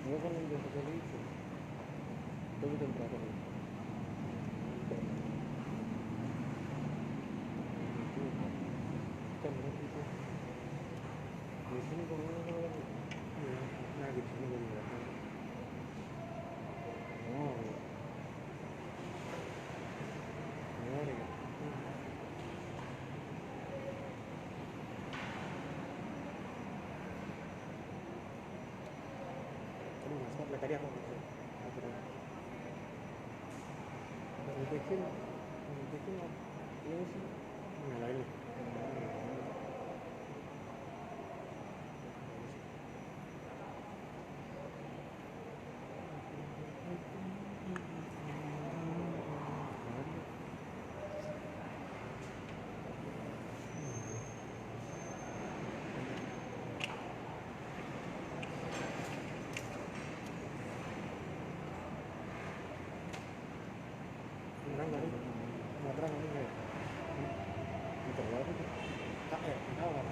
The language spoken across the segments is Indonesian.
Enggak kan yang biasa kali itu. Itu jam berapa nih? Itu jam berapa itu? Di sini kok nggak? Iya, nah di sini kok nggak? Oh, iya, iya. Kamu nggak sempat tadi aku gitu. Bikin, bikin ini sih nyalain nih. Terang tadi, mau terang ini kayak, itu apa sih? Tak ya, tahu kan?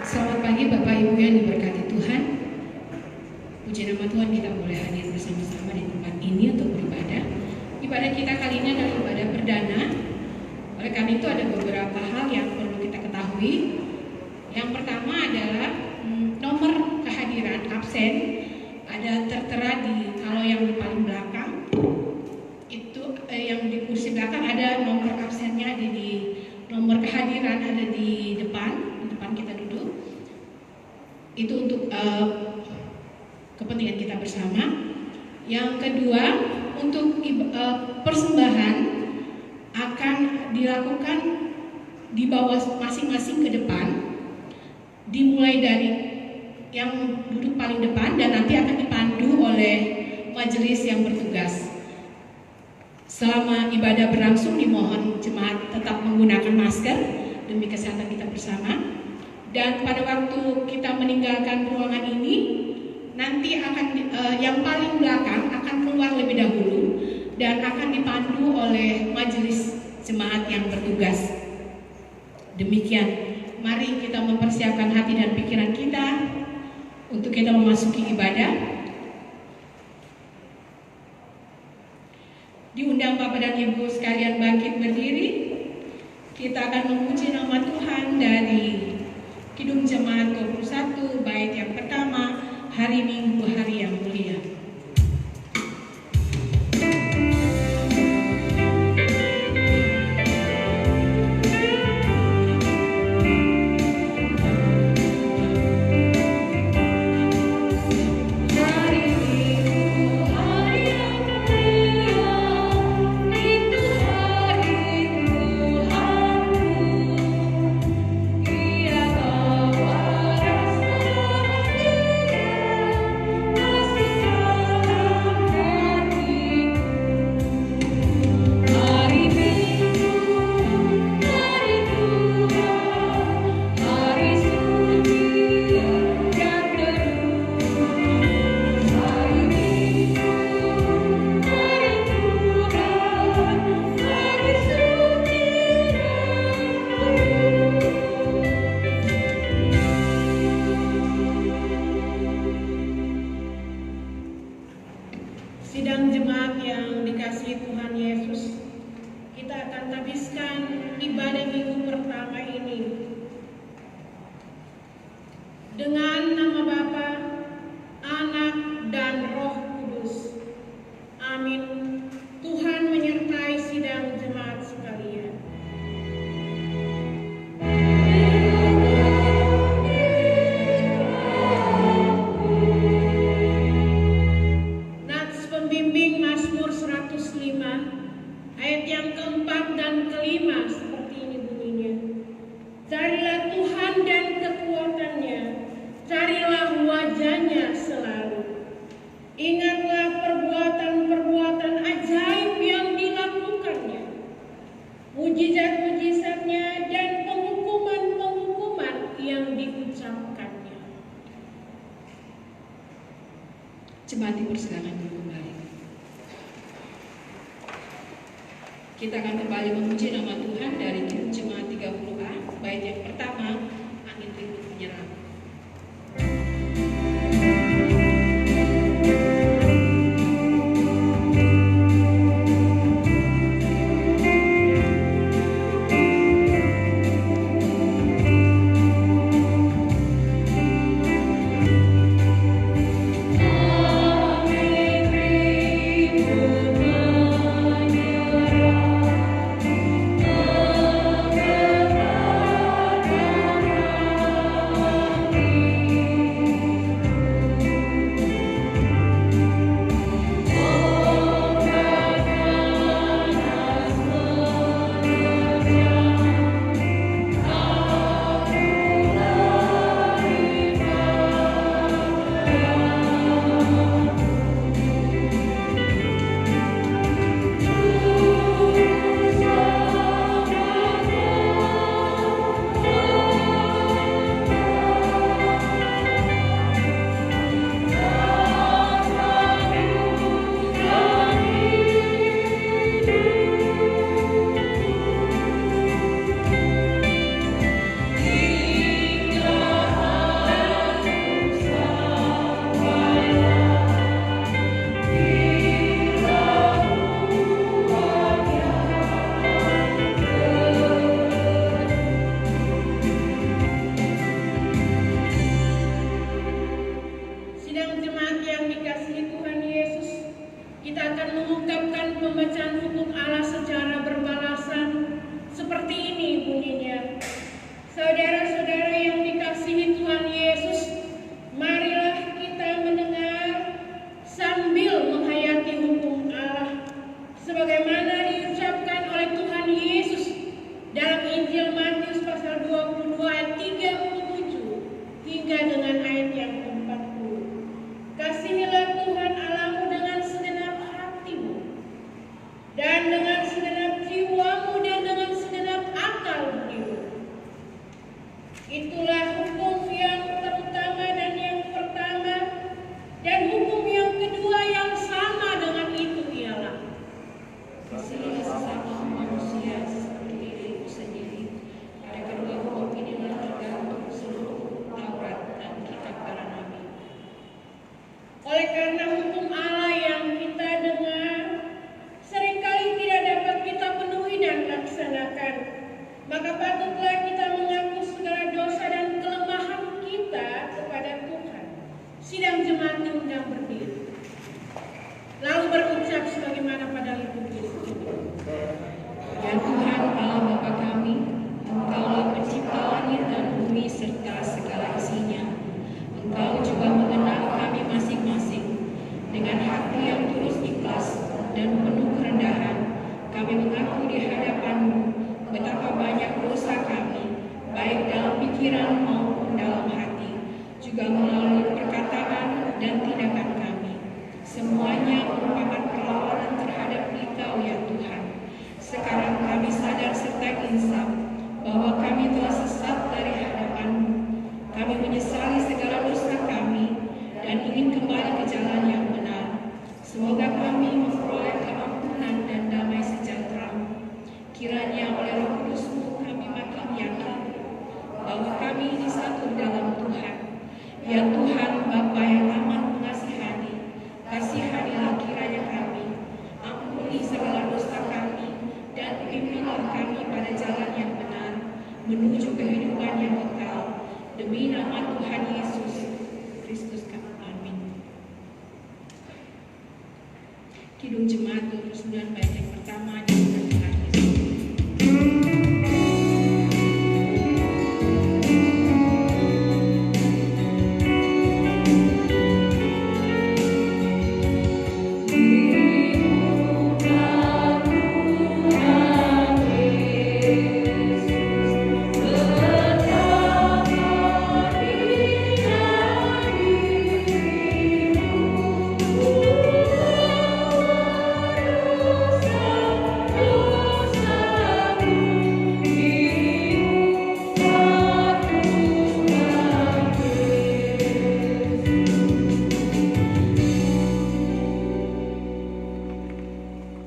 Selamat pagi Bapak Ibu yang diberkati Tuhan. Puji nama Tuhan, kita boleh hadir bersama-sama di tempat ini untuk beribadah. Ibadah kita kali ini adalah ibadah perdana. Oleh karena itu ada beberapa hal yang perlu kita ketahui. Yang pertama adalah nomor kehadiran absen ada tertera di, kalau yang di paling belakang itu yang di kursi belakang ada nomor absennya, ada di nomor kehadiran ada di depan kita duduk. Itu untuk kepentingan kita bersama. Yang kedua, untuk persembahan akan dilakukan di bawah masing-masing ke depan, dimulai dari yang duduk paling depan dan nanti akan dipandu oleh majelis yang bertugas. Selama ibadah berlangsung, dimohon jemaat tetap menggunakan masker demi kesehatan kita bersama. Dan pada waktu kita meninggalkan ruangan ini, nanti akan yang paling belakang akan keluar lebih dahulu dan akan dipandu oleh majelis jemaat yang bertugas. Demikian, mari kita mempersiapkan hati dan pikiran kita untuk kita memasuki ibadah. Diundang Bapak dan Ibu sekalian bangkit berdiri. Kita akan memuji nama Tuhan dari Kidung Jemaat 21, bait yang pertama, hari Minggu, hari yang mulia. Tuhan menyertai sidang jemaat sekalian. Nats pembimbing Mazmur 105 ayat yang keempat dan kelima seperti ini bunyinya. Carilah Tuhan dan kekuatannya, carilah wajahnya selalu. Ingatlah perbuatan-perbuatan ajaib yang dilakukannya, mujizat-mujizatnya dan penghukuman-penghukuman yang diucapkannya. Jemaat dipersilakan kembali. Kita akan kembali memuji nama Tuhan dari Jemaat 30A, bait yang pertama, angin ribut menyerang. Saudara-saudara yang dikasihi Tuhan Yesus, marilah kita mendengar sambil menghayati hukum Allah sebagaimana diucapkan oleh Tuhan Yesus dalam Injil Matius pasal 22 ayat 37 hingga dengan ayat yang 40. Kasihilah Tuhan Allahmu dengan segenap hatimu dan dengan segenap jiwamu dan dengan segenap akal budimu. Itulah hukum yang terutama dan yang pertama, dan hukum yang kedua yang sama dengan itu ialah Kasihilah sesama manusia seperti dirimu sendiri. Pada kedua hukum inilah tergantung seluruh Taurat dan kitab para nabi. oleh karena hukum Allah yang kita dengar seringkali tidak dapat kita penuhi dan laksanakan, maka patutlah kita mengaku segala dosa dan kelemahan kita kepada Tuhan. Sidang jemaat diundang berdiri, lalu berucap sebagaimana pada liturgi sebelumnya. Ya Tuhan Allah Bapa kami, Engkaulah pencipta langit dan bumi serta segala isinya. Engkau juga mengenal kami masing-masing. Dengan hati yang tulus ikhlas dan penuh kerendahan, kami mengaku di hadapan-Mu betapa banyak dosa kami, baik dalam pikiran maupun dalam hati, juga melalui perkataan dan tindakan kami. Semuanya merupakan perlawanan terhadap Engkau ya Tuhan. Sekarang kami sadar serta insaf bahwa kami telah sesat dari hadapan-Mu. Kami menyesali segala dosa kami dan ingin kembali ke jalan yang benar. Semoga kami memperoleh keampunan dan damai sejahtera-Mu. Kiranya oleh Roh Kudus-Mu kami makin yakin bahwa kami ini satu dalam Tuhan. Ya Tuhan Bapa yang amat mengasihani, kasihanilah kiranya kami. Ampuni segala dosa kami dan pimpinlah kami pada jalan yang benar menuju kehidupan yang kekal. Demi nama Tuhan Yesus Kristus kami. Amin. Kidung Jemaat 29 bait yang pertama dibacakan.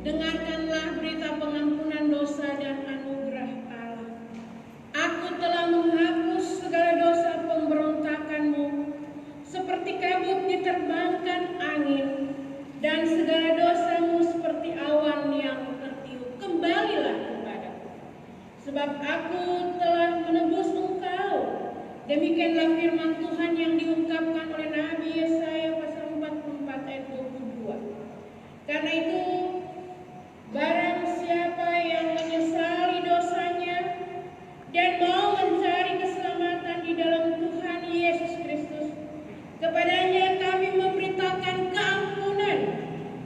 Dengarkanlah berita pengampunan dosa dan anugerah Allah. Aku telah menghapus segala dosa pemberontakanmu, seperti kabut diterbangkan angin, dan segala dosamu seperti awan yang tertiup. Kembalilah kepadaku, sebab aku telah menebus engkau. Demikianlah firman Tuhan yang diungkapkan oleh Nabi Yesaya pasal 44 ayat 22. Karena itu, barang siapa yang menyesali dosanya dan mau mencari keselamatan di dalam Tuhan Yesus Kristus, kepadanya kami memberitakan keampunan,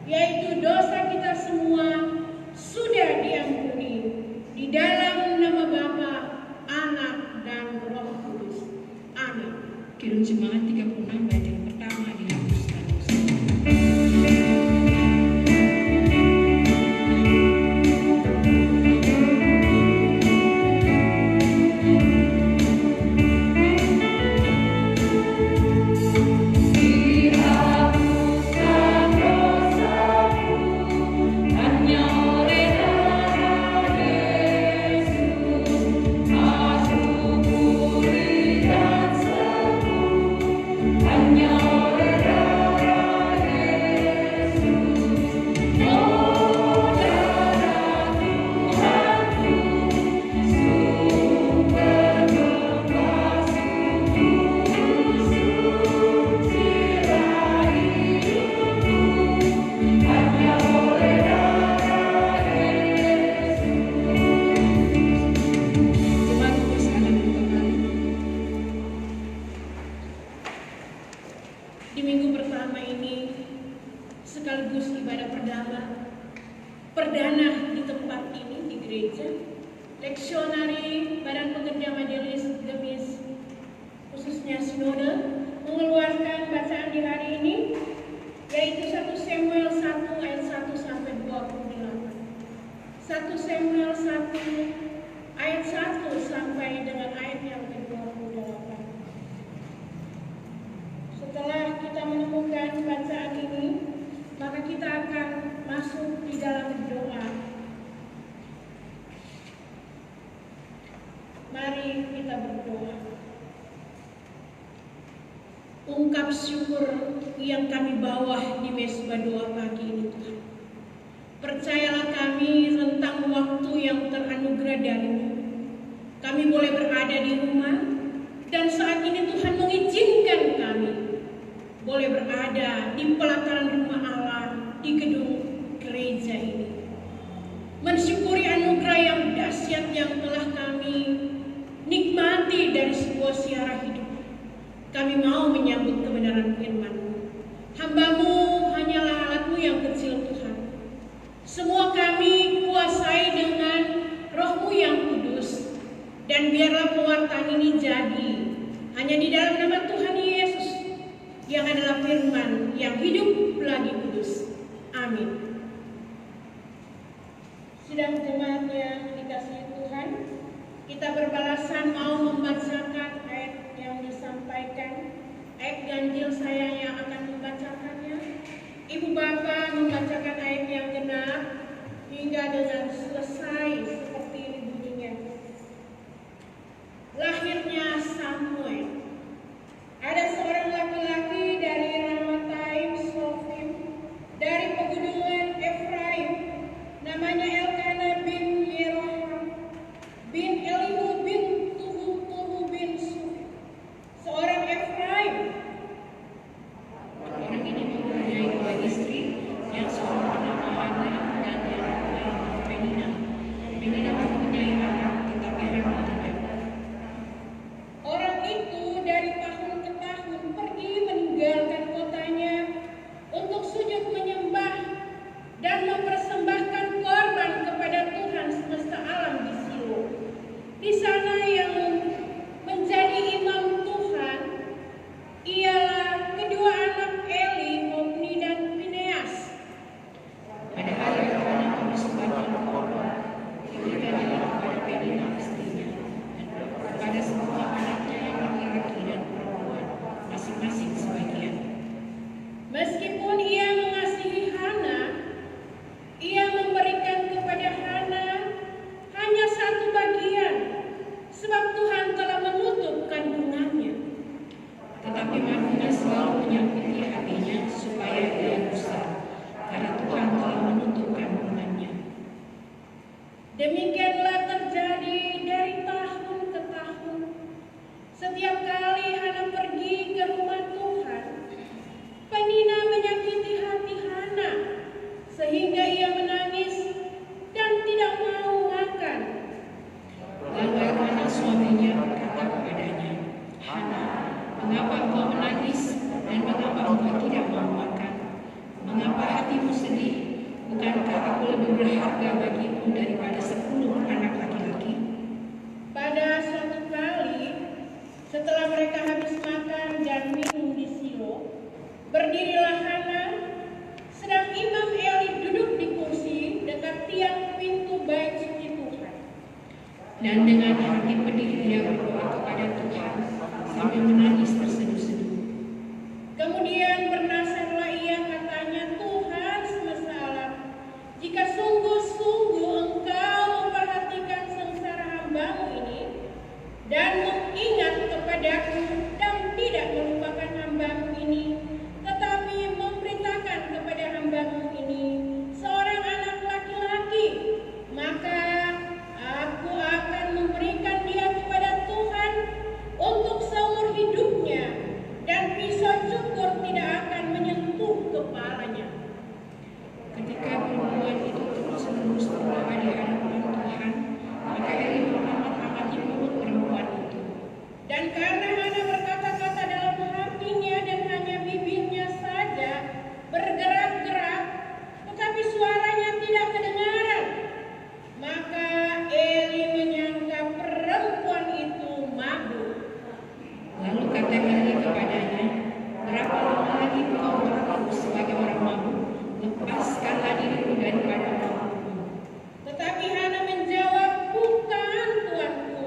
yaitu dosa kita semua sudah diampuni di dalam nama Bapa, Anak, dan Roh Kudus. Amin. Kidung Jemaat 36 bait yang pertama dihapuskan. Di minggu pertama ini, sekaligus ibadah perdana di tempat ini di gereja, leksionari Badan Pekerja Majelis Gemis, khususnya Sinode, mengeluarkan bacaan di hari ini, yaitu 1 Samuel 1 ayat 1 sampai 28. 1 Samuel 1 ayat 1 sampai dengan ayat yang ke-28. Setelah kita menemukan bacaan ini, maka kita akan masuk di dalam doa. Mari kita berdoa. Ungkap syukur yang kami bawa di mezbah doa pagi ini, Tuhan. Percayalah kami tentang waktu yang teranugerah darimu. Kami boleh berada di rumah, dan saat ini Tuhan mengizinkan kami boleh berada di pelataran rumah Allah di gedung gereja ini. Mensyukuri anugerah yang dahsyat yang telah kami nikmati dari sebuah siara hidup. Kami mau menyambut kebenaran firman-Mu. Hamba-Mu hanyalah alat-Mu yang kecil, Tuhan. Semua kami kuasai dengan Roh-Mu yang kudus. Dan biarlah pewartaan ini jadi hanya di dalam nama Tuhan Yesus, yang adalah firman yang hidup lagi kudus. Amin. Sidang jemaat yang dikasihi Tuhan, kita berbalasan mau membacakan ayat yang disampaikan, ayat ganjil saya yang akan membacakannya. Ibu Bapa membacakan ayat yang genap hingga dengan selesai seperti ini bunyinya. Lahirnya Samuel. Ada seorang laki-laki dari Ramataim Sofim, dari pegunungan Efraim, namanya Elkana bin Yeroham bin Elihu bin Tuhu bin Suf, seorang Efraim. Orang ini mempunyai dua istri, yang seorang bernama Demikianlah terjadi dari tahun ke tahun. Setiap kali Hana pergi ke rumah Tuhan, Penina menyakiti hati Hana sehingga ia menangis dan tidak mau makan. Lalu Elkana suaminya berkata kepadanya, Hana, mengapa engkau menangis dan mengapa engkau tidak mau makan? Mengapa hatimu sedih? Bukankah aku lebih berharga bagimu daripada 10 anak laki-laki? Pada suatu kali, setelah mereka habis makan dan minum di Silo, berdirilah Hana, sedang Imam Eli duduk di kursi dekat tiang pintu bait suci Tuhan. Dan dengan hati pedih dia berdoa kepada Tuhan sambil menangis terseduh-seduh. Kemudian bernasarlah ia, katanya, Tuhan semesta alam, jika sungguh-sungguh Engkau memperhatikan sengsara hamba-Mu ini dan mengingat kepadaku dan tidak melupakan hamba-Mu ini, tetapi memberitakan kepada hamba-Mu ini seorang anak laki-laki, maka aku akan memberikan dia kepada Tuhan untuk seumur hidupnya, dan pisau cukur tidak akan menyentuh kepalanya. Ketika perempuan itu terus-menerus berdoa di hadapan Tuhan, maka Eli mengamat-amati mulut perempuan itu. Dan karena Hana berkata-kata dalam hatinya dan hanya bibirnya saja bergerak-gerak, tetapi suaranya tidak kedengaran, maka Eli menyangka perempuan itu mabuk. Lalu kata Eli kepadanya, berapa lama lagi engkau berlaku sebagai orang mabuk? Lepaskanlah dirimu daripada mabukmu. Tetapi Hana menjawab, bukan Tuanku,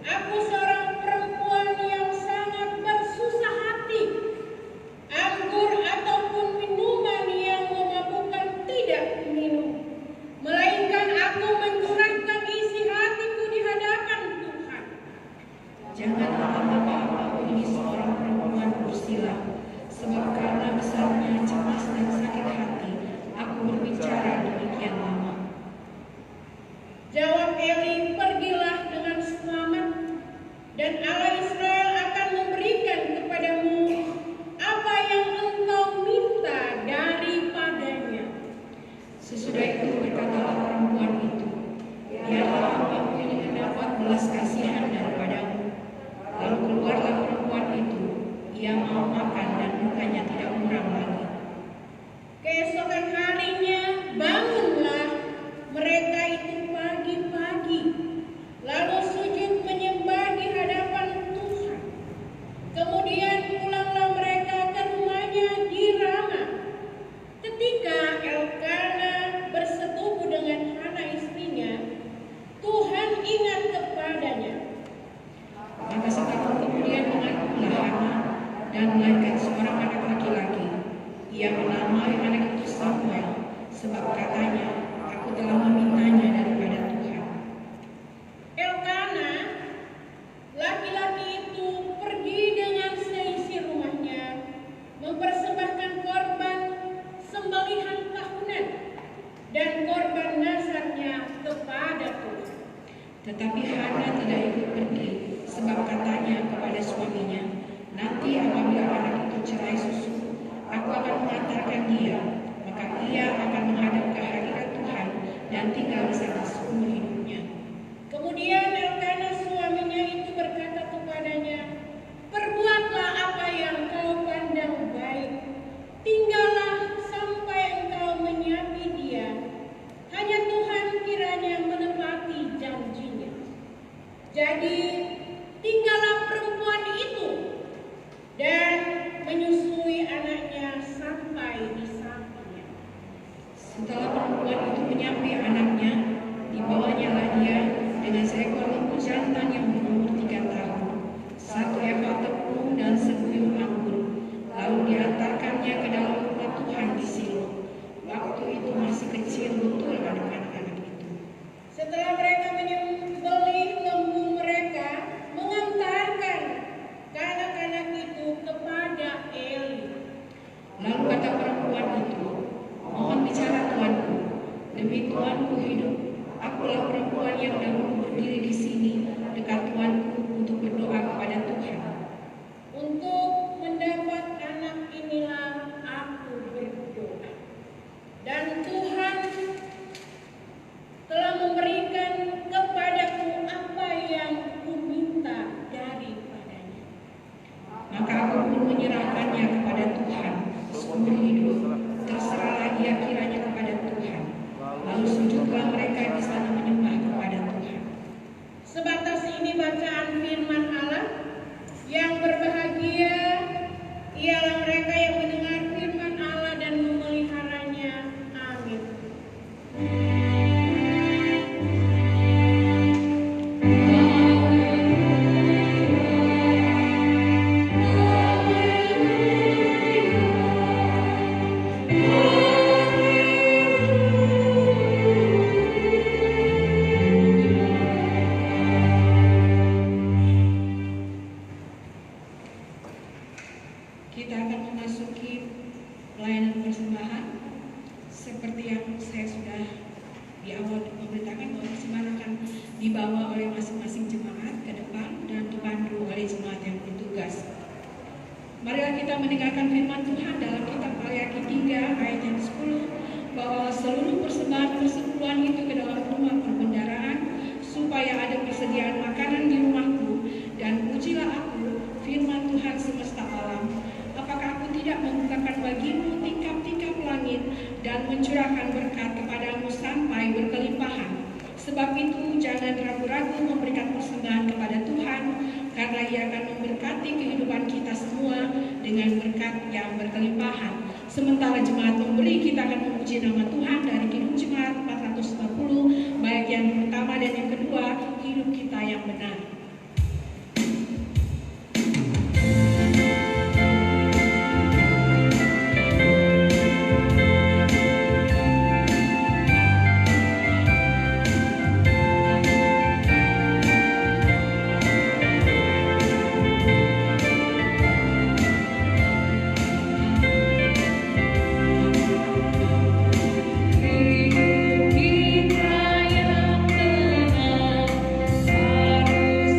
aku seorang perempuan yang sangat bersusah hati. Anggur ataupun minuman yang memabukkan tidak minum, melainkan aku mencurahkan isi hatiku di hadapan Tuhan. Janganlah hamba-hambamu ini seorang perempuan bersilah, sebab karena besarnya cemas dan sakit hati, aku berbicara demikian lama. Jawab Eli, pergilah dengan selamat, dan Allah Israel akan memberikan kepadamu apa yang engkau minta daripadanya. Sesudah itu berkatalah perempuan itu, biarlah hambamu ini mendapat belas kasihan daripadamu. Lalu keluarlah perempuan itu, ia mau makan dan mukanya tidak muram lagi. Keesokan harinya bangunlah mereka itu pagi-pagi, lalu sujud menyembah di hadapan Tuhan. Kemudian pulanglah mereka ke rumahnya di Rama. Ketika Elkana bersetubuh dengan Hana istrinya, Tuhan ingat kepadanya. Maka setahun kemudian mengakuilah Hana dan melahirkan seorang anak laki-laki. Ia menamai anak itu Samuel, sebab katanya, aku telah memintanya daripada Tuhan. Elkana, laki-laki itu, pergi dengan seisi rumahnya, mempersembahkan korban sembelihan tahunan dan korban nazarnya kepada Tuhan. Tetapi Hana tidak ikut pergi, sebab katanya kepada suaminya, nanti apabila anak itu cerai susu, aku akan mengantarkan dia, maka ia akan menghadap ke hadirat Tuhan dan tinggal di sana seumur hidupnya. Kemudian Elkana suaminya itu berkata kepadanya, perbuatlah apa yang kau pandang baik, tinggallah sampai engkau menyapi dia, hanya Tuhan kiranya menepati janjinya. Jadi tinggallah perempuan itu dan menyusui anaknya sampai di sampingnya. Setelah perempuan itu menyampai anaknya, dibawanyalah dia dengan seekor lembu jantan yang berumur 3 tahun, 1 eva tepung dan seguyur anggur, lalu diantarkannya ke dalam rumah Tuhan di Silo. Waktu itu masih kecil betul anak-anak itu. Setelah mereka menyembelih lembu, mereka mengantarkan anak-anak itu kepada Eli. Lalu kata perempuan itu, mohon bicara tuanku, demi tuanku hidup, aku akulah perempuan yang dahulu berdiri di sini dekat Tuanku untuk berdoa kepada Tuhan. Untuk mendapat anak inilah aku berdoa. Dan Tuhan telah memberikan kepadaku apa yang kuminta daripadanya. Maka aku pun menyerahkannya kepada Tuhan seumur hidup. Terserahlah ia kiranya kepada Tuhan. Lalu sujudlah mereka di sana menyembah kepada Tuhan. Sebatas ini bacaan firman Allah. Yang berbahagia ialah mereka yang mendengar firman Allah dan memeliharanya. Amin. Kita akan memasuki pelayanan persembahan. Seperti yang saya sudah di awal memberitakan bahwa persembahan akan dibawa oleh masing-masing jemaat ke depan dan dipandu oleh jemaat yang bertugas. Marilah kita mendengarkan firman Tuhan dalam kitab Maliaki 3 ayat yang 10, bahwa seluruh persembahan persepuluhan itu ke dalam rumah perbendaharaan, supaya ada persediaan makanan di rumahku, dan ujilah aku, firman Tuhan semesta alam, apakah aku tidak membukakan bagimu tingkap-tingkap langit dan mencurahkan berkat kepadamu sampai berkelimpahan. Sebab itu jangan ragu-ragu memberikan persembahan kepada Tuhan, karena Ia akan memberkati kehidupan kita semua dengan berkat yang berkelimpahan. Sementara jemaat memberi, kita akan memuji nama Tuhan dari Kidung Jemaat 450, baik yang pertama dan yang kedua, hidup kita yang benar. Hidup kita yang benar harus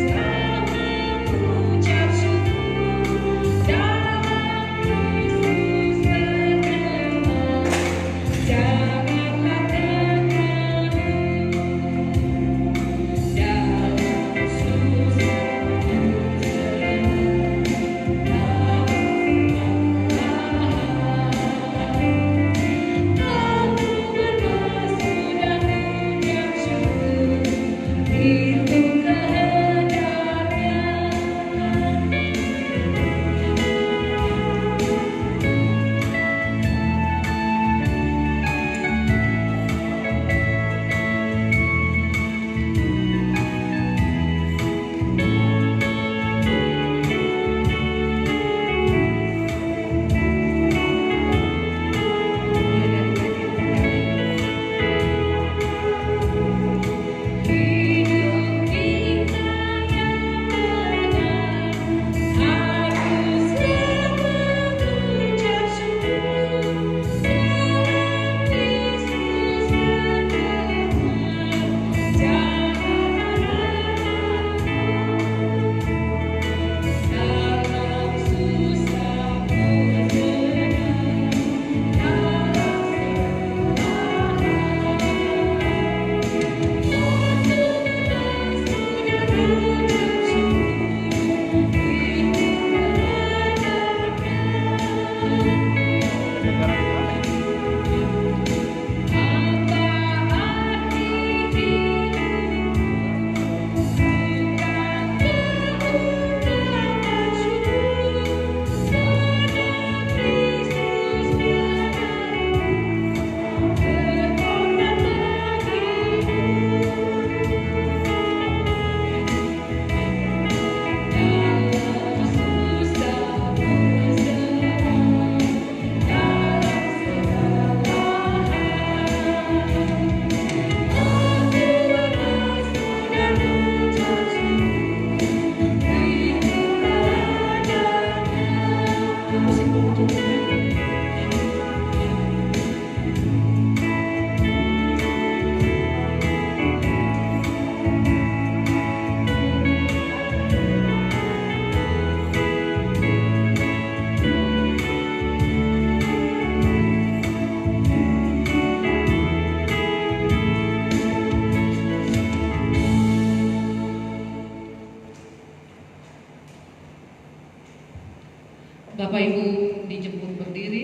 Bapak Ibu dijemput berdiri.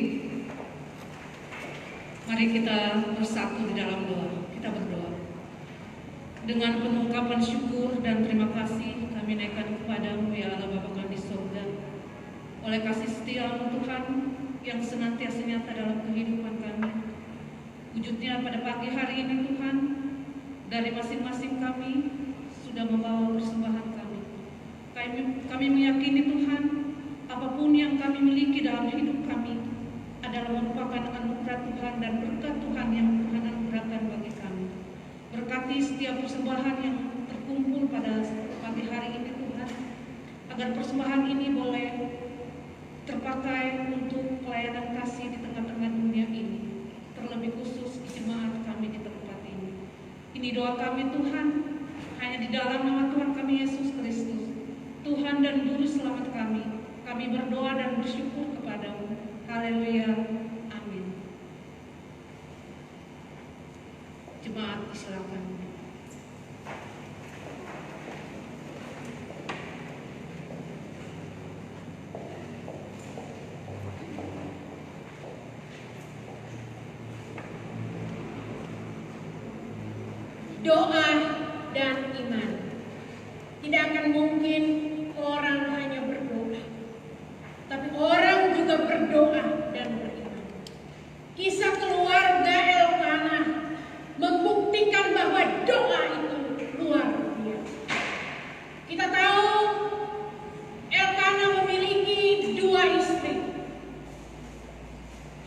Mari kita bersatu di dalam doa. Kita berdoa. Dengan penuh ungkapan syukur dan terima kasih kami naikkan kepadamu ya Allah Bapa kami di surga. Oleh kasih setia-Mu Tuhan yang senantiasa nyata dalam kehidupan kami. Wujudnya pada pagi hari ini Tuhan, dari masing-masing kami sudah membawa persembahan kami. Kami meyakini Tuhan, apapun yang kami miliki dalam hidup kami adalah merupakan anugerah Tuhan dan berkat Tuhan yang Tuhan anugerahkan bagi kami. Berkati setiap persembahan yang terkumpul pada pagi hari ini Tuhan, agar persembahan ini boleh terpakai untuk pelayanan kasih di tengah-tengah dunia ini, terlebih khusus di jemaat kami di tempat ini. Ini doa kami Tuhan, hanya di dalam nama Tuhan kami Yesus Kristus, Tuhan dan Juru Selamat kami. Kami berdoa dan bersyukur kepadamu. Haleluya. Amin. Jemaat silakan. Doa dan iman. Tidak akan mungkin orang hanya berdoa, tapi orang juga berdoa dan beriman. Kisah keluarga Elkanah membuktikan bahwa doa itu luar biasa. Kita tahu Elkanah memiliki 2 istri,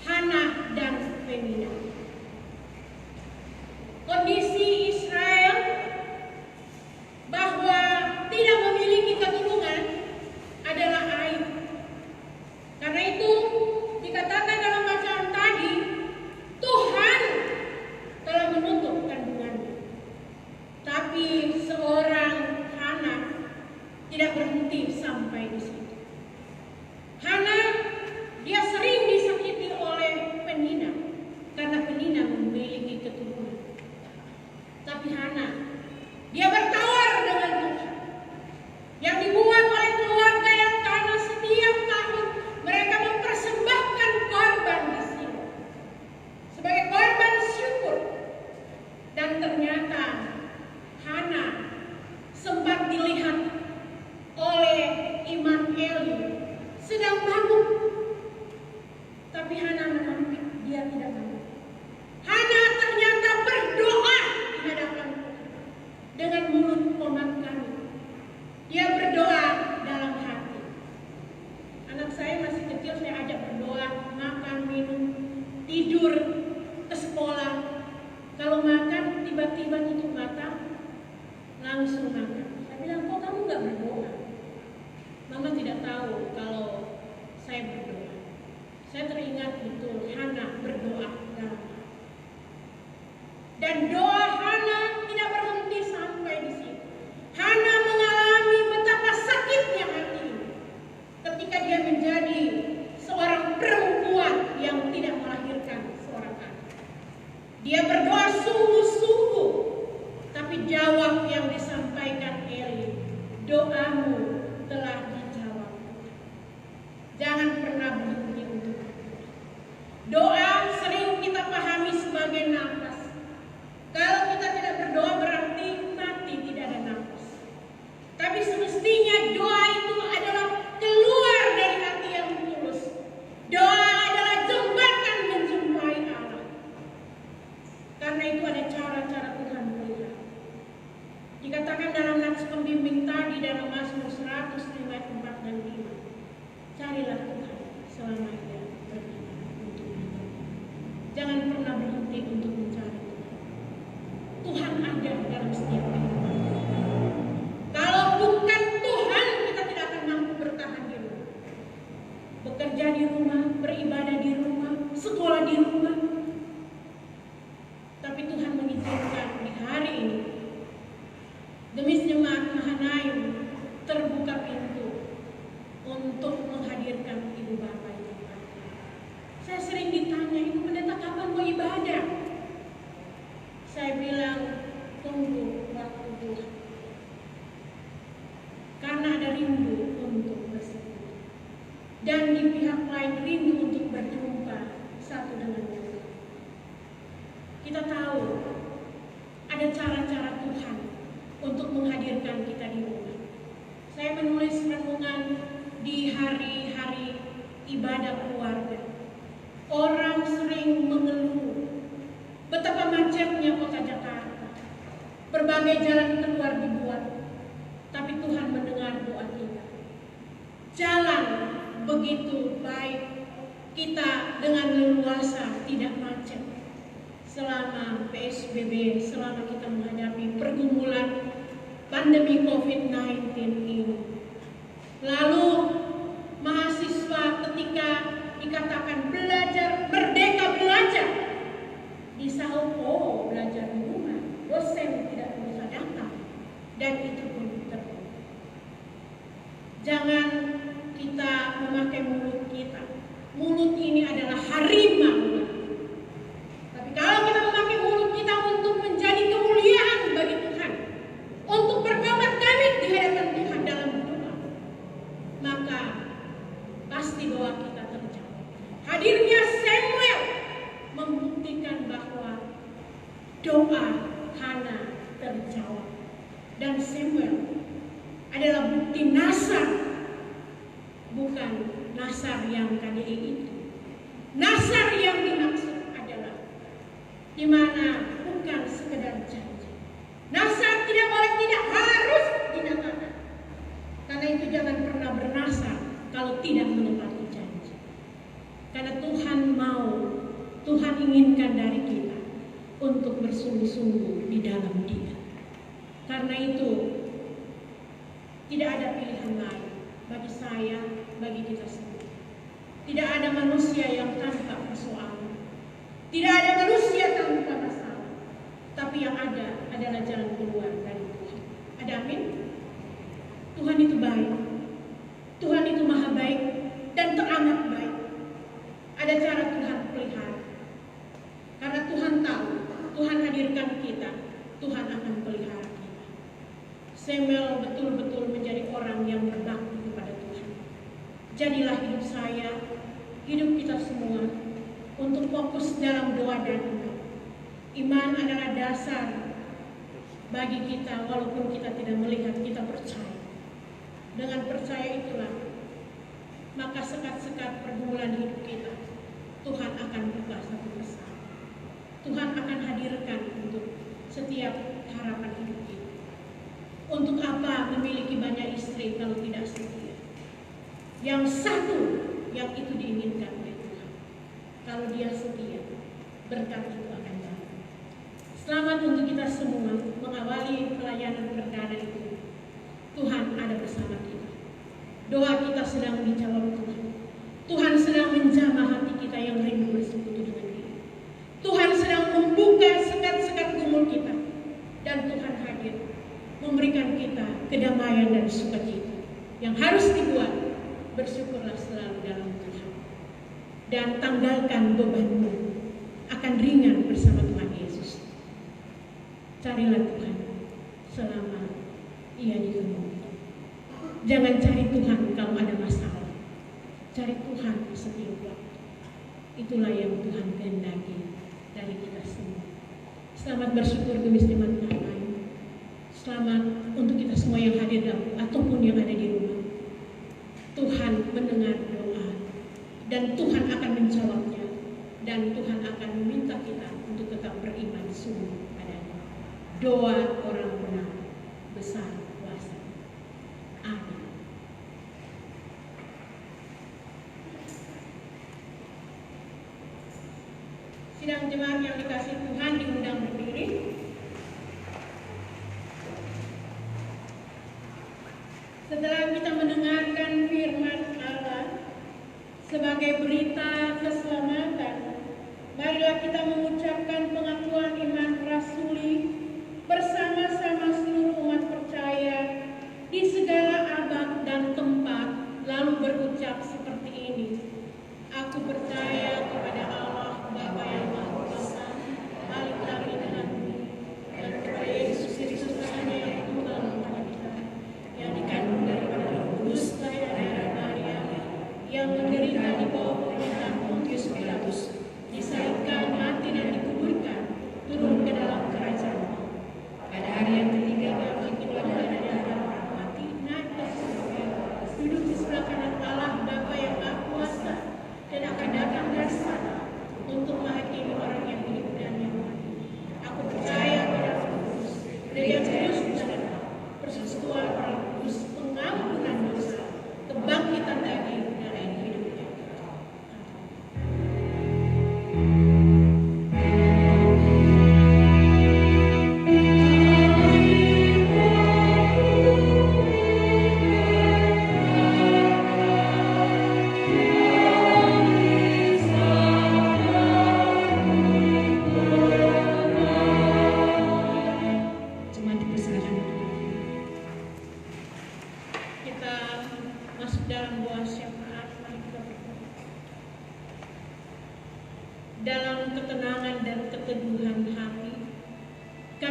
Hana dan Penina. Kondisi Israel bahwa tidak memiliki keturunan adalah aib. Karena itu dikatakan dalam bacaan tadi, Tuhan telah menutup kandungannya. Tapi seorang Hana tidak berhenti sampai di situ. Hana dia sering disakiti oleh Penina karena Penina memiliki keturunan. Tapi Hana dia bertawar dengan Tuhan yang dibuat oleh keluarga yang karena setiap tahun mereka mempersembahkan korban di sini sebagai korban syukur. Dan ternyata Hana sempat dilihat oleh Imam Eli sedang mabuk, tapi Hana menolak, dia tidak mau. Hana ternyata berdoa di hadapan Tuhan dengan mulut memakan. Dia berdoa dalam hati. Anak saya masih kecil, saya ajak berdoa, makan, minum, tidur, ke sekolah. Kalau makan tiba-tiba tutup mata, langsung makan. Saya bilang, kok kamu nggak berdoa? Mama tidak tahu kalau saya berdoa. Saya teringat betul Hana berdoa dalam hati. Dan doa Hana tidak berhenti sampai di situ. Hana mengalami betapa sakitnya hati ketika dia menjadi seorang perempuan yang tidak melahirkan seorang anak. Dia berdoa sungguh-sungguh, tapi jawab yang disampaikan Eli, doamu telah dijawab. Jangan pernah berhenti untuk berdoa. Doa sering kita pahami sebagai nafas. Kalau kita tidak berdoa berarti mati, tidak ada nafas. Tapi semestinya doa itu adalah keluar dari hati yang tulus. Doa adalah jembatan menjumpai Allah. Karena itu ada cara-cara Tuhan melihat. Dikatakan dalam nats pembimbing tadi dalam Mazmur 100 ayat 4 dan 5. Carilah Tuhan selama ia beriman untuk hidup. Jangan pernah berhenti untuk mencari Tuhan. Tuhan ada dalam setiap kehidupan. Kalau bukan Tuhan, kita tidak akan mampu bertahan di rumah. Bekerja di rumah, beribadah di rumah, sekolah di rumah. Tapi Tuhan mengizinkan di hari ini, demi jemaat Mahanaim, terbuka pintu untuk menghadirkan ibu bapak itu. Saya sering ditanya, Ibu Pendeta kapan mau ibadah? Saya bilang, tunggu waktu Tuhan. Karena ada rindu untuk bersekutu. dan di pihak lain rindu untuk berjumpa satu dengan yang lain. Kita tahu ada cara-cara Tuhan untuk menghadirkan kita di rumah. Saya menulis renungan di hari-hari ibadah keluarga. Orang sering mengeluh betapa macetnya kota Jakarta. Berbagai jalan keluar dibuat, tapi Tuhan mendengar doa kita. Jalan begitu baik, kita dengan leluasa tidak macet. Selama PSBB, selama kita menghadapi pergumulan pandemi COVID-19 ini. Lalu mahasiswa ketika dikatakan belajar, merdeka belajar, disahut, oh belajar di rumah, dosen tidak bisa datang, dan itu pun terjadi. Jangan kita memakai mulut kita. Mulut ini adalah harimau. Tapi kalau kita memakai mulut kita untuk menjadi kemuliaan bagi Tuhan, untuk bertobat kami di hadapan Tuhan dalam doa, maka pasti doa kita terjawab. Hadirnya Samuel membuktikan bahwa doa Hana terjawab. Dan Samuel adalah bukti nasar, bukan nasar yang KDI itu. Nasar yang dimaksud adalah di mana bukan sekedar janji. Nasar tidak boleh, tidak harus dinyatakan. Karena itu jangan pernah bernasar kalau tidak menepati janji. Karena Tuhan mau, Tuhan inginkan dari kita untuk bersungguh-sungguh di dalam Dia. Karena itu tidak ada pilihan lain bagi saya, bagi kita semua. Tidak ada manusia yang tanpa persoalan. Tidak ada manusia tanpa masalah. Tapi yang ada adalah jalan keluar dari Tuhan. Ada amin? Tuhan itu baik. Tuhan itu maha baik dan teramat baik. Ada cara Tuhan pelihara. Karena Tuhan tahu, Tuhan hadirkan kita, Tuhan akan pelihara kita. Samuel betul-betul menjadi orang yang berbakti kepada Tuhan. Jadilah hidup saya, hidup kita semua, untuk fokus dalam doa dan iman. Iman adalah dasar bagi kita, walaupun kita tidak melihat, kita percaya. Dengan percaya itulah, maka sekat-sekat pergumulan hidup kita, Tuhan akan buka satu persatu. Tuhan akan hadirkan untuk setiap harapan hidup kita. Untuk apa memiliki banyak istri kalau tidak setia? Yang satu yang itu diinginkan oleh Tuhan. Kalau dia setia, berkat itu akan datang. Selamat untuk kita semua mengawali pelayanan perdana itu. Tuhan ada bersama kita. Doa kita sedang dijawab Tuhan. Tuhan sedang menjamah hati kita yang rindu bersekutu dengan Dia. Tuhan sedang membuka sekat-sekat gumul kita. Dan Tuhan hadir memberikan kita kedamaian dan sukacita yang harus dibuat. Bersyukurlah selalu dalam Tuhan. Dan tanggalkan bebanmu, akan ringan bersama Tuhan Yesus. Carilah Tuhan selama Ia ditemukan. Jangan cari Tuhan kalau ada masalah. Cari Tuhan setiap waktu. Itulah yang Tuhan kehendaki dari kita semua. Selamat bersyukur gemis iman damai. Selamat untuk kita semua yang hadir ataupun yang ada di rumah. Tuhan mendengar doa dan Tuhan akan menjawabnya, dan Tuhan akan meminta kita untuk tetap beriman sungguh padanya. Doa orang benar besar kuasa. Amin. Sidang jemaat yang dikasihi Tuhan diundang berdiri. Setelah kita mendengarkan firman Allah sebagai berita keselamatan, marilah kita mengucapkan pengakuan iman rasuli bersama-sama seluruh umat percaya di segala abad dan tempat, lalu berucap seperti ini. Aku percaya kepada Allah Bapa yang Maha Kuasa, Balik langit dan bumi, dan kepada Yesus Kristus anaknya yang tunggal kepada kita, yang dikandung daripada Roh Kudus, lahir dari Maria, yang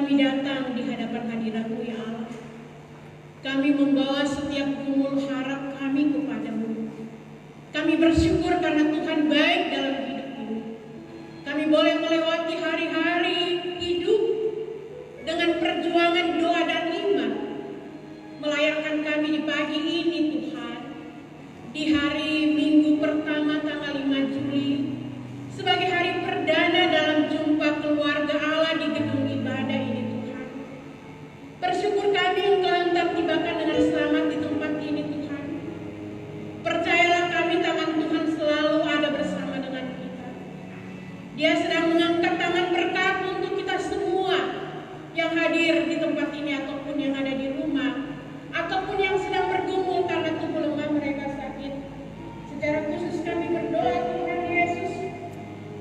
kami datang di hadapan hadirat-Mu ya Allah. Kami membawa setiap gumul harap kami kepada-Mu. Kami bersyukur karena Tuhan baik dalam hidup ini. Kami boleh melewati hari-hari hidup dengan perjuangan doa dan iman. Melayakkan kami di pagi ini Tuhan, di hari Minggu pertama tanggal 5 Juli, sebagai hari perdana dalam jumpa keluarga Allah di gedung ibadah ini Tuhan. Bersyukur kami Engkau hendak tibakan dengan selamat di tempat ini Tuhan. Percayalah kami, tangan Tuhan selalu ada bersama dengan kita. Dia sedang mengangkat tangan berkat untuk kita semua yang hadir di tempat ini ataupun yang ada di rumah, ataupun yang sedang bergumul karena tubuh lemah mereka sakit. Secara khusus kami berdoa Tuhan Yesus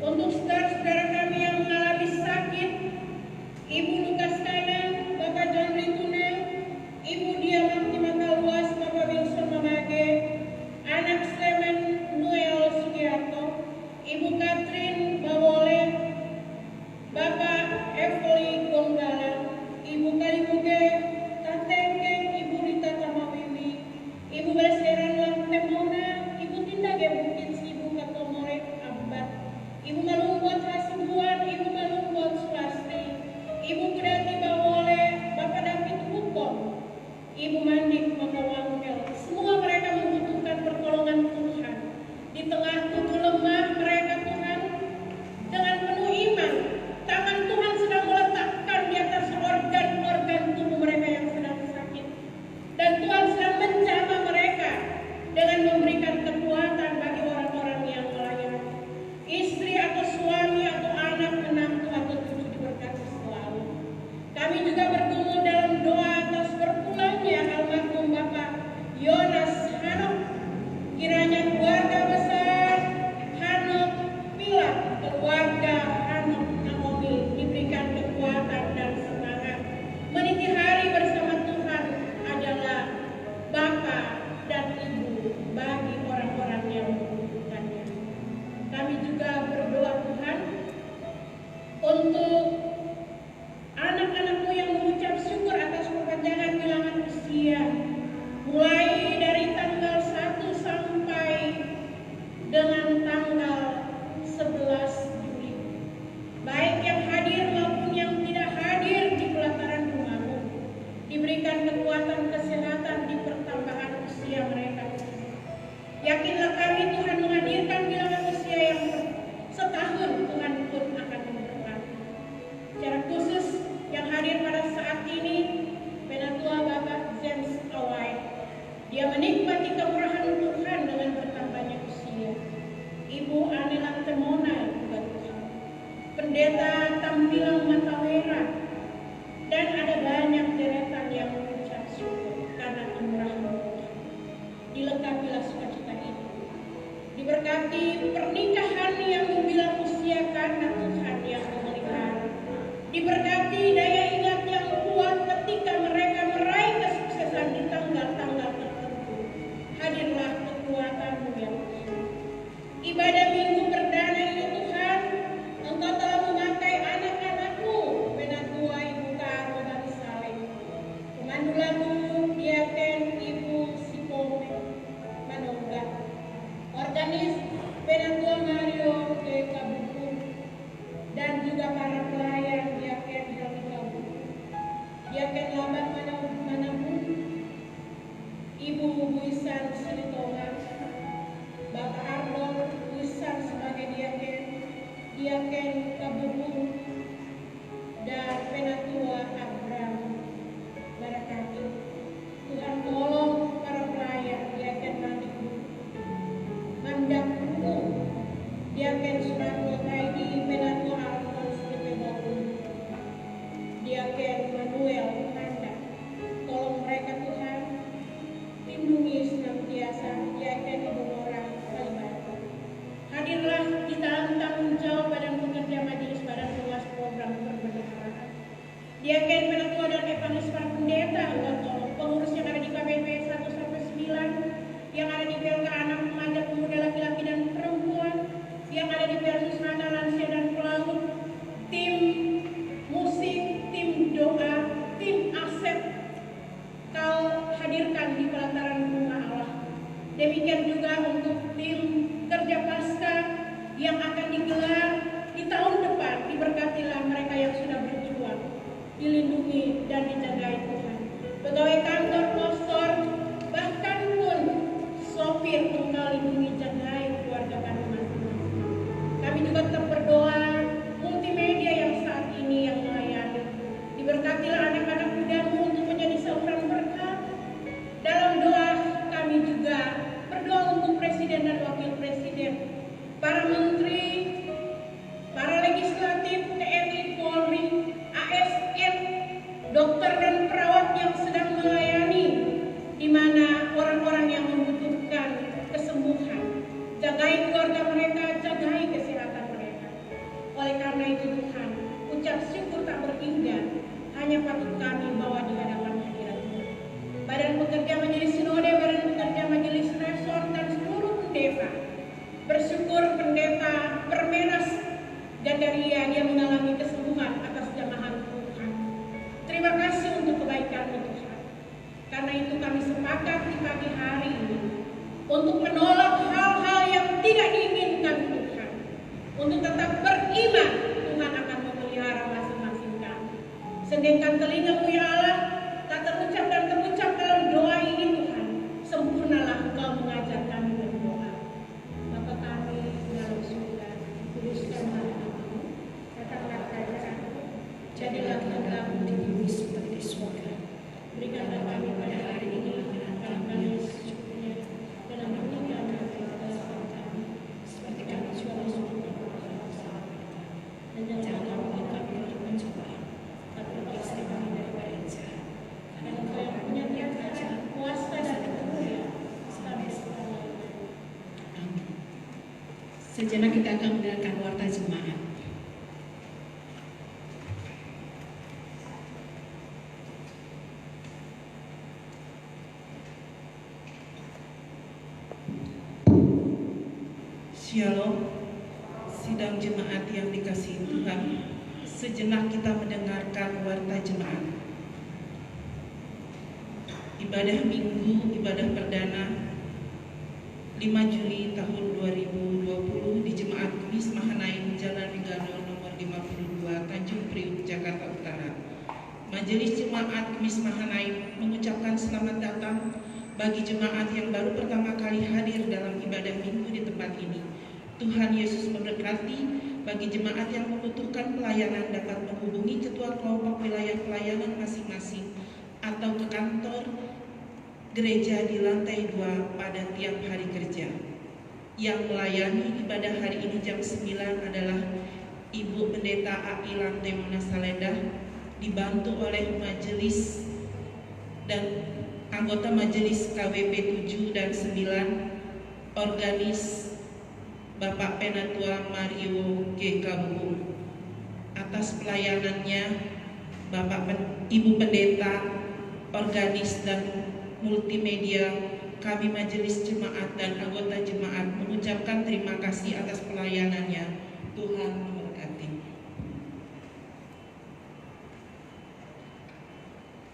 untuk saudara-saudara kami yang mengalami sakit, Ibu Lukas Kanan, Bapak John Rituna, Ibu Diamanti Makaluas, Bapak Wilson Mamage, anak Sleman Noel Sugiarto, Ibu Katrin Bawole, Bapak Evoli Gonggala, Ibu Kalimuge Tatengkeng, Ibu Rita Tamawiwi, Ibu Beseran Lantemona, Ibu Tindage Bukit, Ibu Katomore Abad, Ibu Malungkot Hasibuan, Ibu Malungkot Swasti, Ibu Kedati Bawole, Bapak David Hukom, Ibu Mandik Makawangkel. Semua mereka membutuhkan pertolongan Tuhan. Di tengah tubuh lemah mereka Tuhan, dengan penuh iman, tangan Tuhan sedang meletakkan di atas organ-organ tubuh mereka yang sedang sakit. Dan Tuhan sedang menjamah mereka dengan memberikan kekuatan bagi orang-orang yang melayani. Istri atau suami atau anak, menantu atau cucu diberkati selalu. Kami juga bergumul dalam doa atas berpulangnya almarhum Bapak Yonas Hanok. Kiranya keluarga besar Hanok Pila, keluarga Hanok Naomi diberikan kekuatan dan semangat meniti hari bersama Tuhan adalah Bapak dan Ibu bagi orang-orang yang membutuhkannya. Kami juga berdoa Tuhan untuk anak-anak-Mu yang mengucap syukur atas perpanjangan bilangan usia mulai dari tanggal 1 sampai dengan tanggal 11 Juli. Baik yang hadir maupun yang tidak hadir di pelataran rumah-Mu, diberikan kekuatan kesehatan di pertambahan usia mereka. Yakinlah kami Tuhan menghadirkan bilangan usia yang setahun Tuhan pun akan memberkati. Secara khusus yang hadir pada saat ini Penatua Bapak James Awai. Dia menikmati kemurahan Tuhan dengan bertambahnya usia. Ibu Anela Temona juga Tuhan. Pendeta Tampilang Matawera. Dan ada banyak deretan yang mengucap syukur karena kemurahan Tuhan. Dilengkapilah sukacita ini. Diberkati pernikahan yang membilang usia karena Tuhan yang memelihara. Diberkati daya ingat yang kuat ketika mereka meraih kesuksesan di tanggal-tanggal tertentu. Hadirlah kekuatan-Mu ya Tuhan. Ibadah minggu perdana ini Tuhan, Engkau telah memakai anak-anak-Mu, Penatua Ibu Karo Bani Saleh, pemandu lagu Diaken Ibu Sipome Manongga, organis Penatua Mario G. Kabuku, dan juga para pelayan Diaken Helmi Kabuku, Diaken Laban Manamun, Ibu Buisan Silitonga, Bapak Arnold Buisan sebagai Diaken Kabuku, dan Penatua Abraham Barakati. Tuhan tolong para pelayan Diaken Mandak Buku, Diaken Suratno Kaidi, Penatua Alfons Depebau, Diaken Manuel Manda. Tolong mereka Tuhan, lindungi senantiasa Diaken Ibu Nora Kalibata. Hadirlah di dalam tanggung jawab Badan Pekerja Majelis Badan Pengawas Program Perbendaharaan. Diaken Penatua dan Evangelis para pendeta, Tuhan tolong pengurus yang ada di KBP 1-9, yang ada di PLK Anak Remaja Pemuda Laki-laki dan Perempuan, yang ada di Persus Anak Lansia dan Pelaut, tim musik, tim tim Asep kau hadirkan di pelataran rumah Allah. Demikian juga untuk tim kerja pasca yang akan digelar di tahun depan. Diberkatilah mereka yang sudah berjuang, dilindungi dan dijagai Tuhan. Pegawai kantor, postor, bahkan pun sopir, Engkau lindungi, jagai keluarga kami masing-masing. Kami juga tetap berdoa multimedia yang saat ini yang melayani. Diberkatilah anak-anak mudamu untuk menjadi saluran berkat. Dalam doa kami juga berdoa untuk Presiden dan Wakil Presiden, para menteri, para legislatif, TNI, Polri, ASN, dokter dan perawat yang sedang melayani, di mana orang-orang yang membutuhkan kesembuhan. Jagai keluarga mereka, jagai kesehatan mereka. Oleh karena itu Tuhan, ucap syukur tak berhingga hanya patut kami bawa di hadapan hadirat-Mu. Badan pekerja Majelis Sinode, Badan pekerja Majelis Resor, dan seluruh pendeta. Bersyukur pendeta Permenas Gandaria yang mengalami kesembuhan atas jamahan Tuhan. Terima kasih untuk kebaikan-Mu Tuhan. Karena itu kami sepakat di pagi hari ini untuk menolak hal-hal yang tidak diinginkan Tuhan. Untuk tetap beriman Tuhan akan memelihara masing-masing kami. Sendingkan telinga-Mu ya Allah, tak terucap dan terucap dalam doa ini Tuhan. Sempurnalah Engkau mengajar kami berdoa. Bapa kami dalam surga, kuduskanlah nama-Mu, datanglah kerajaan-Mu, jadilah kehendak-Mu di bumi seperti di surga. Berikanlah kami pada hari ini makanan kami secukupnya, dan ampuni kami kesalahan kami, seperti kami juga mengampuni kesalahan kami. Dan jangan kami untuk mencobaan, tapi lepaskan kami daripada yang jahat. Karena Engkau yang punya tiap kerajaan, kuasa dan kemuliaan sampai selama-lamanya. Amin. Sejenak kita akan mendengarkan warta jemaat. Shalom, sidang jemaat yang dikasihi Tuhan. Sejenak kita mendengarkan warta jemaat. Ibadah Minggu, ibadah perdana 5 Juli tahun 2020 di Jemaat Kemis Mahanaim Jalan Rigano nomor 52 Tanjung Priuk, Jakarta Utara. Majelis Jemaat Kemis Mahanaim mengucapkan selamat datang bagi jemaat yang baru pertama kali hadir dalam ibadah minggu di tempat ini. Tuhan Yesus memberkati. Bagi jemaat yang membutuhkan pelayanan dapat menghubungi ketua kelompok wilayah pelayanan masing-masing atau ke kantor gereja di lantai 2 pada tiap hari kerja. Yang melayani ibadah hari ini jam 9 adalah Ibu Pendeta Ailang Demona Salendah, dibantu oleh majelis dan anggota majelis KWP 7 dan 9, organis Bapak Penatua Mario G. Kabung. Atas pelayanannya, Ibu Pendeta, organis dan multimedia, kami majelis jemaat dan anggota jemaat mengucapkan terima kasih atas pelayanannya. Tuhan memberkati.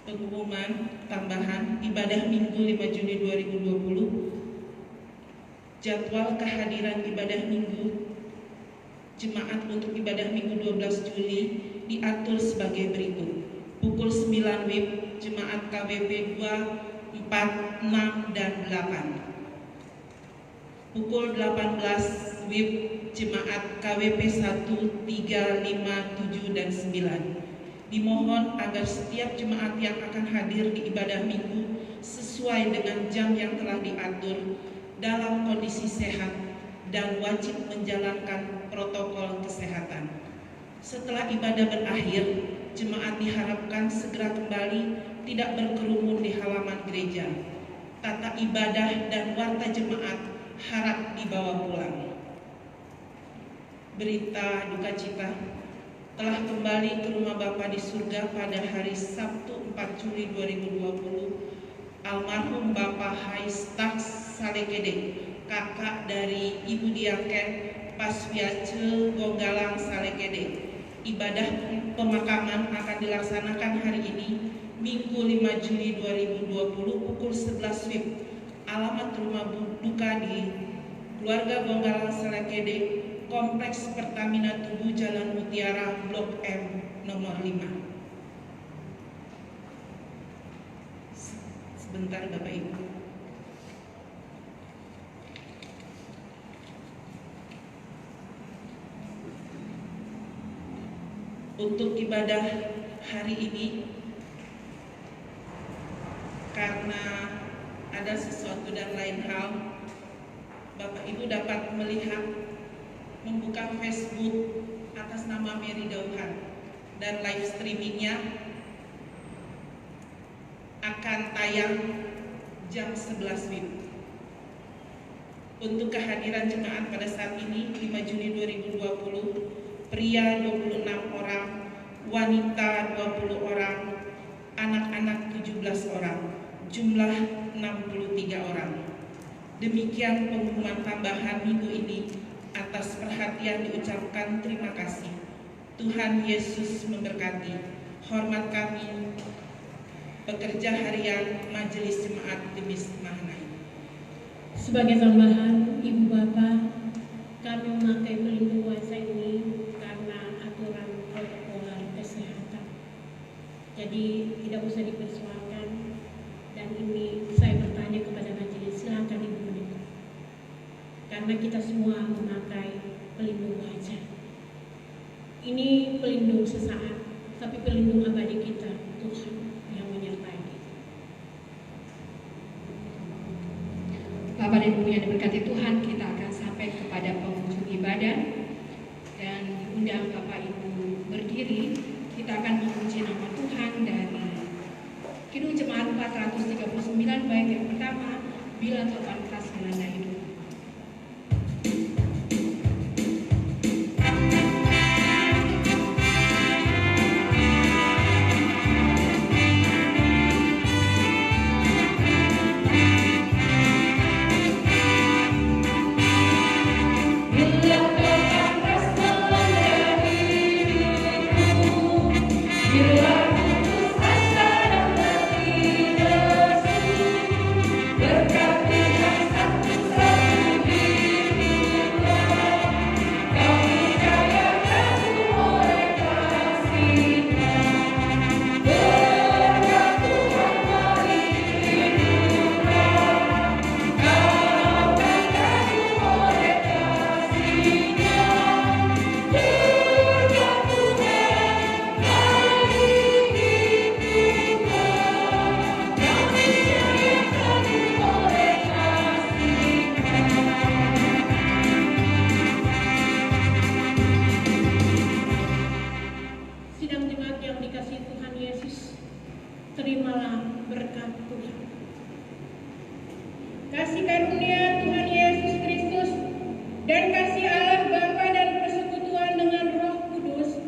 Pengumuman tambahan ibadah Minggu 5 Juni 2020. Jadwal kehadiran ibadah Minggu jemaat untuk ibadah Minggu 12 Juli diatur sebagai berikut. Pukul 9 WIB jemaat KWP 2, 4, 6, dan 8. Pukul 18 WIB jemaat KWP 1, 3, 5, 7, dan 9. Dimohon agar setiap jemaat yang akan hadir di ibadah Minggu sesuai dengan jam yang telah diatur dalam kondisi sehat dan wajib menjalankan protokol kesehatan. Setelah ibadah berakhir, jemaat diharapkan segera kembali, tidak berkerumun di halaman gereja. Tata ibadah dan warta jemaat harap dibawa pulang. Berita duka cita, telah kembali ke rumah Bapa di surga pada hari Sabtu 4 Juli 2020 almarhum Bapak Haistaks Salekede, kakak dari Ibu Diaken Paswiace Gonggalang Salekede. Ibadah pemakaman akan dilaksanakan hari ini, Minggu 5 Juli 2020 pukul 11 WIB. Alamat rumah duka di keluarga Bonggalang Selekede, Kompleks Pertamina Tugu, Jalan Mutiara, Blok M, nomor 5. Sebentar Bapak Ibu. Untuk ibadah hari ini, karena ada sesuatu dan lain hal, Bapak Ibu dapat melihat, membuka Facebook atas nama Mary Dauhan, dan live streamingnya akan tayang jam 11 WIB. Untuk kehadiran jemaat pada saat ini 5 Juli 2020, pria 26 orang, wanita 20 orang, anak-anak 17 orang, jumlah 63 orang. Demikian pengumuman tambahan minggu ini. Atas perhatian diucapkan terima kasih. Tuhan Yesus memberkati. Hormat kami, pekerja harian Majelis Jemaat Gemis Mahanaim. Sebagai tambahan, Ibu Bapak, kami memakai pelindung wajah ini karena aturan protokol kesehatan. Jadi tidak usah dipersoalkan. Dan ini saya bertanya kepada majelis, silakan Ibu menikah. Karena kita semua memakai pelindung wajah. Ini pelindung sesaat, tapi pelindung abadi kita, Tuhan yang menyertai kita. Bapak dan Ibu yang diberkati Tuhan, kita akan sampai kepada penghujung ibadah dan undang Bapak Ibu berdiri. Kita akan memuji nama Tuhan dari Kidung Jemaat 439 bait yang pertama, Bila Topan Keras Melanda Hidup. Terimalah berkat Tuhan. Kasih karunia Tuhan Yesus Kristus dan kasih Allah Bapa dan persekutuan dengan Roh Kudus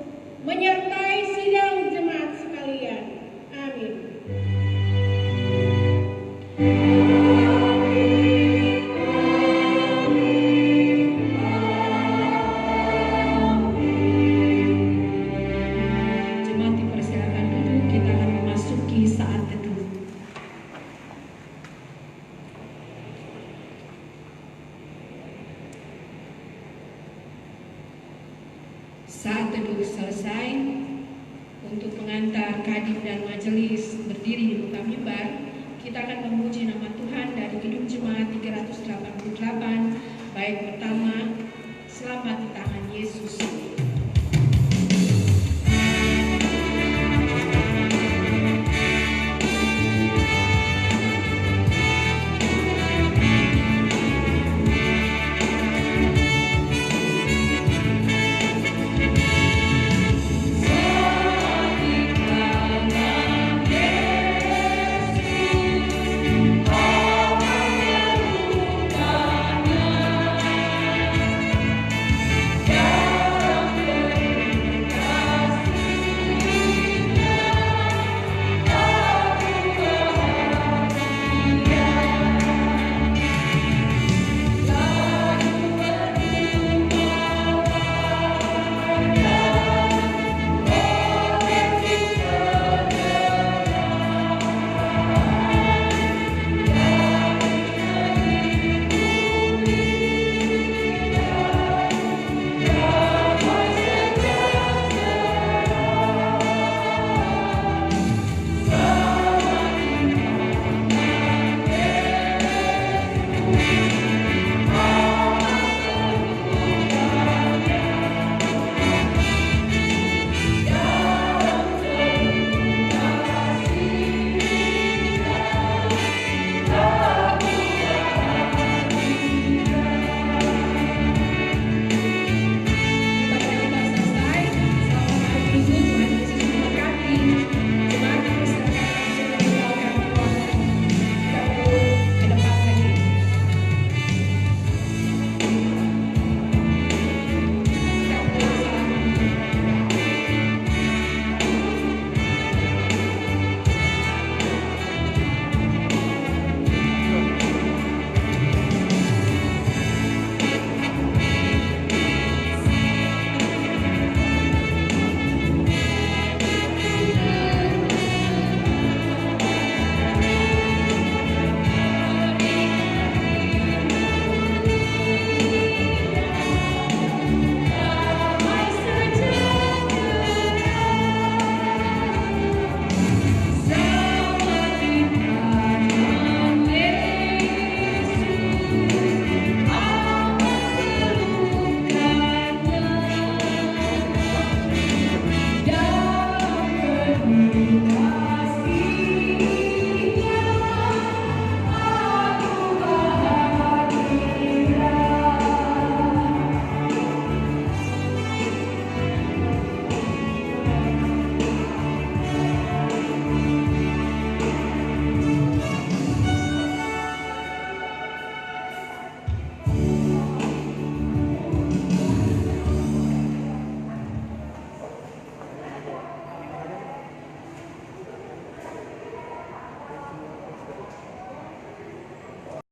menyertai sidang jemaat sekalian. Amin. Jemaat dipersilakan duduk, kita akan memasuki saat teduh. Saat teduh selesai, untuk pengantar kadin dan majelis berdiri di muka mimbar, kita akan memuji nama Tuhan dari Kidung Jemaat 388, bait pertama, Selamat di Tangan Yesus.